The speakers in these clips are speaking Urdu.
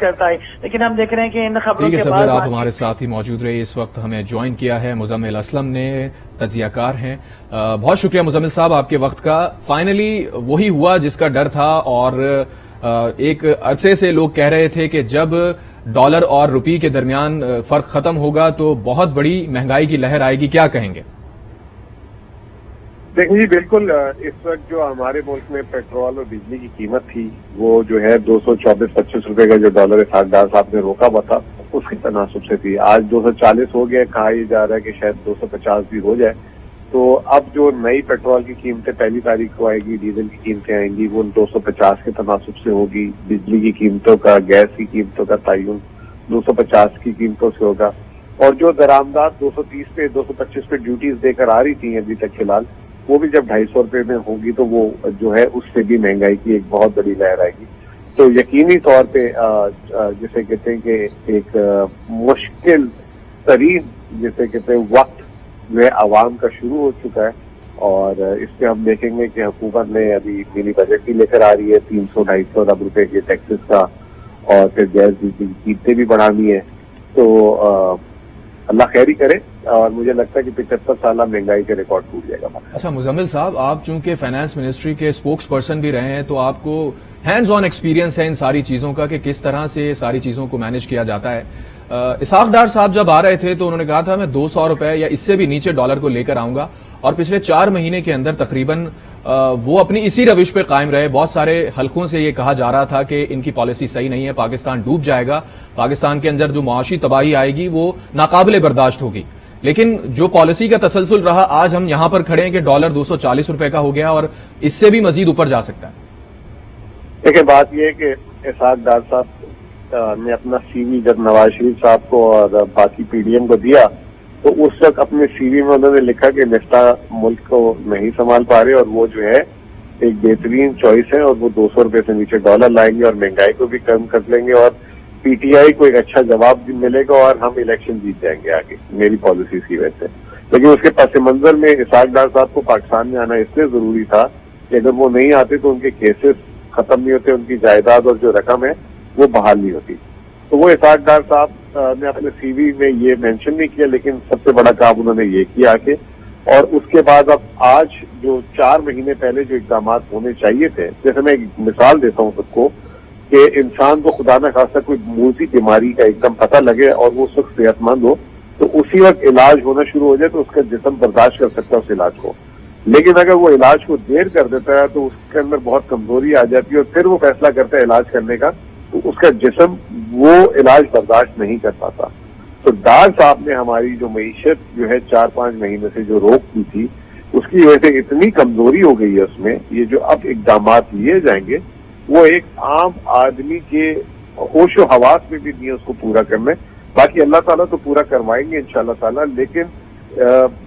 کرتا ہے، لیکن ہم دیکھ رہے ہیں کہ ان خبروں کے بعد آپ ہمارے ساتھ ہی موجود رہے. اس وقت ہمیں جوائن کیا ہے مزمل اسلم نے، تجزیہ کار ہیں. بہت شکریہ مزمل صاحب آپ کے وقت کا. فائنلی وہی ہوا جس کا ڈر تھا، اور ایک عرصے سے لوگ کہہ رہے تھے کہ جب ڈالر اور روپی کے درمیان فرق ختم ہوگا تو بہت بڑی مہنگائی کی لہر آئے گی. کیا کہیں گے؟ دیکھیں جی، بالکل اس وقت جو ہمارے ملک میں پیٹرول اور بجلی کی قیمت تھی وہ جو ہے 224-25 روپے کا جو ڈالر اسحاق ڈار صاحب نے روکا ہوا تھا اس کے تناسب سے تھی. آج 240 ہو گیا، کہا یہ جا رہا ہے کہ شاید 250 بھی ہو جائے. تو اب جو نئی پیٹرول کی قیمتیں 1 تاریخ کو آئے گی، ڈیزل کی قیمتیں آئیں گی، وہ 250 کے تناسب سے ہوگی. بجلی کی قیمتوں کا، گیس کی قیمتوں کا تعین 250 کی قیمتوں سے ہوگا. اور جو درآمدات 230 پہ 225 پہ ڈیوٹیز دے کر آ رہی تھیں ابھی تک فی الحال، وہ بھی جب 250 روپے میں ہوگی تو وہ جو ہے اس سے بھی مہنگائی کی ایک بہت بڑی لہر آئے گی. تو یقینی طور پہ جسے کہتے ہیں کہ ایک مشکل ترین جسے کہتے ہیں وقت جو ہے عوام کا شروع ہو چکا ہے. اور اس پہ ہم دیکھیں گے کہ حکومت نے ابھی مینی بجٹ بھی لے کر آ رہی ہے 300-250 ارب روپے کے ٹیکسز کا، اور پھر گیس بجلی کی قیمتیں بھی بڑھانی ہے. تو اللہ خیری کرے، اور مجھے لگتا ہے کہ 75 سالہ مہنگائی کے ریکارڈ ٹوٹ جائے گا. اچھا مزمل صاحب، آپ چونکہ فائنانس منسٹری کے اسپوکس پرسن بھی رہے ہیں تو آپ کو ہینڈز آن ایکسپیرینس ہے ان ساری چیزوں کا کہ کس طرح سے ساری چیزوں کو مینج کیا جاتا ہے. اسحاق ڈار صاحب جب آ رہے تھے تو انہوں نے کہا تھا میں 200 روپے یا اس سے بھی نیچے ڈالر کو لے کر آؤں گا، اور پچھلے 4 مہینے کے اندر تقریباً وہ اپنی اسی روش پہ قائم رہے. بہت سارے حلقوں سے یہ کہا جا رہا تھا کہ ان کی پالیسی صحیح نہیں ہے، پاکستان ڈوب جائے گا، پاکستان کے اندر جو معاشی تباہی آئے گی وہ ناقابل برداشت ہوگی. لیکن جو پالیسی کا تسلسل رہا، آج ہم یہاں پر کھڑے ہیں کہ ڈالر 240 روپے کا ہو گیا اور اس سے بھی مزید اوپر جا سکتا ہے. دیکھیں، بات یہ ہے کہ اسحاق ڈار صاحب نے اپنا سی وی جب نواز شریف صاحب کو اور باقی پی ڈی ایم کو دیا تو اس وقت اپنے سی وی میں انہوں نے لکھا کہ نفتا ملک کو نہیں سنبھال پا رہے، اور وہ جو ہے ایک بہترین چوائس ہے، اور وہ 200 روپے سے نیچے ڈالر لائیں گے اور مہنگائی کو بھی کم کر لیں گے، اور پی ٹی آئی کو ایک اچھا جواب بھی ملے گا اور ہم الیکشن جیت جائیں گے آگے میری پالیسیز کی وجہ سے. لیکن اس کے پس منظر میں اسحاق ڈار صاحب کو پاکستان میں آنا اس لیے ضروری تھا کہ اگر وہ نہیں آتے تو ان کے کیسز ختم نہیں ہوتے، ان کی جائیداد اور جو رقم ہے وہ بحال نہیں ہوتی. تو وہ اسحاق ڈار صاحب نے اپنے سی وی میں یہ مینشن نہیں کیا، لیکن سب سے بڑا کام انہوں نے یہ کیا کہ، اور اس کے بعد اب آج جو 4 مہینے پہلے جو اقدامات ہونے چاہیے تھے، جیسے میں ایک مثال دیتا ہوں سب کو کہ انسان کو خدا نہ خواستہ کوئی موذی بیماری کا ایک دم پتہ لگے اور وہ اس وقت صحت مند ہو تو اسی وقت علاج ہونا شروع ہو جائے تو اس کا جسم برداشت کر سکتا ہے اس علاج کو. لیکن اگر وہ علاج کو دیر کر دیتا ہے تو اس کے اندر بہت کمزوری آ جاتی ہے، اور پھر وہ فیصلہ کرتا ہے علاج کرنے کا تو اس کا جسم وہ علاج برداشت نہیں کر پاتا. تو ڈار صاحب نے ہماری جو معیشت جو ہے 4-5 مہینے سے جو روک کی تھی اس کی وجہ سے اتنی کمزوری ہو گئی ہے اس میں. یہ جو اب اقدامات لیے جائیں گے وہ ایک عام آدمی کے ہوش و حواس میں بھی نہیں ہے اس کو پورا کرنا. باقی اللہ تعالیٰ تو پورا کروائیں گے انشاءاللہ تعالیٰ، لیکن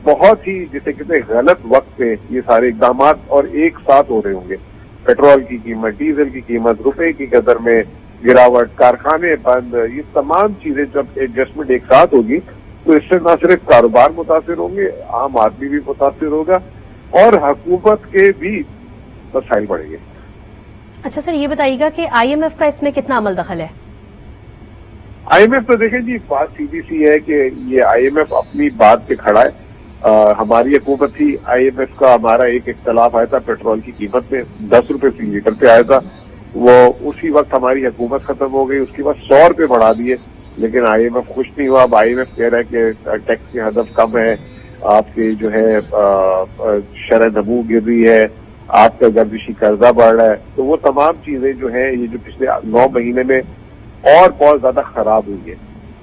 بہت ہی جسے کہتے ہیں غلط وقت پہ یہ سارے اقدامات اور ایک ساتھ ہو رہے ہوں گے. پیٹرول کی قیمت، ڈیزل کی قیمت، روپے کی قدر میں گراوٹ، کارخانے بند، یہ تمام چیزیں جب ایڈجسٹمنٹ ایک ساتھ ہوگی تو اس سے نہ صرف کاروبار متاثر ہوں گے، عام آدمی بھی متاثر ہوگا، اور حکومت کے بھی مسائل بڑھیں گے. اچھا سر، یہ بتائیے گا کہ آئی ایم ایف کا اس میں کتنا عمل دخل ہے؟ آئی ایم ایف تو دیکھیں جی، بات سیدھی سی ہے کہ یہ آئی ایم ایف اپنی بات پہ کھڑا ہے. ہماری حکومت تھی، آئی ایم ایف کا ہمارا ایک اختلاف آیا تھا پیٹرول کی قیمت میں 10 روپے فی لیٹر پہ آیا تھا. وہ اسی وقت ہماری حکومت ختم ہو گئی، اس کے بعد 100 روپے بڑھا دیے، لیکن آئی ایم ایف خوش نہیں ہوا. اب آئی ایم ایف کہہ رہا ہے کہ ٹیکس کی ہدف کم ہے، آپ کے جو ہے شرح نمو گر رہی ہے، آپ کا گردشی قرضہ بڑھ رہا ہے. تو وہ تمام چیزیں جو ہیں یہ جو پچھلے 9 مہینے میں اور بہت زیادہ خراب ہوئی ہے،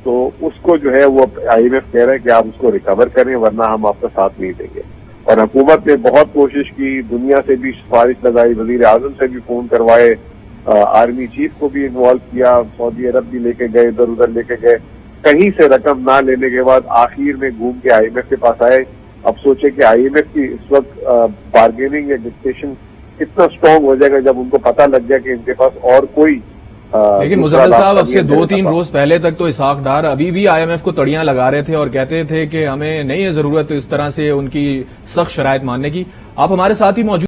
تو اس کو جو ہے وہ آئی ایم ایف کہہ رہے ہیں کہ آپ اس کو ریکور کریں ورنہ ہم آپ کا ساتھ نہیں دیں گے. اور حکومت نے بہت کوشش کی، دنیا سے بھی سفارش لگائی، وزیر اعظم سے بھی فون کروائے، آرمی چیف کو بھی انوالو کیا، سعودی عرب بھی لے کے گئے، ادھر ادھر لے کے گئے. کہیں سے رقم نہ لینے کے بعد آخر میں گھوم کے آئی ایم ایف کے پاس آئے. اب سوچے کہ آئی ایم ایف کی اس وقت بارگیننگ یا ڈکٹیشن کتنا اسٹرانگ ہو جائے گا جب ان کو پتہ لگ گیا کہ ان کے پاس اور کوئی. لیکن مزمل صاحب، اب سے 2-3 روز پہلے تک تو اسحاق ڈار ابھی بھی آئی ایم ایف کو تڑیاں لگا رہے تھے اور کہتے تھے کہ ہمیں نہیں ہے ضرورت اس طرح سے ان کی سخت شرائط ماننے کی. آپ ہمارے ساتھ ہی موجود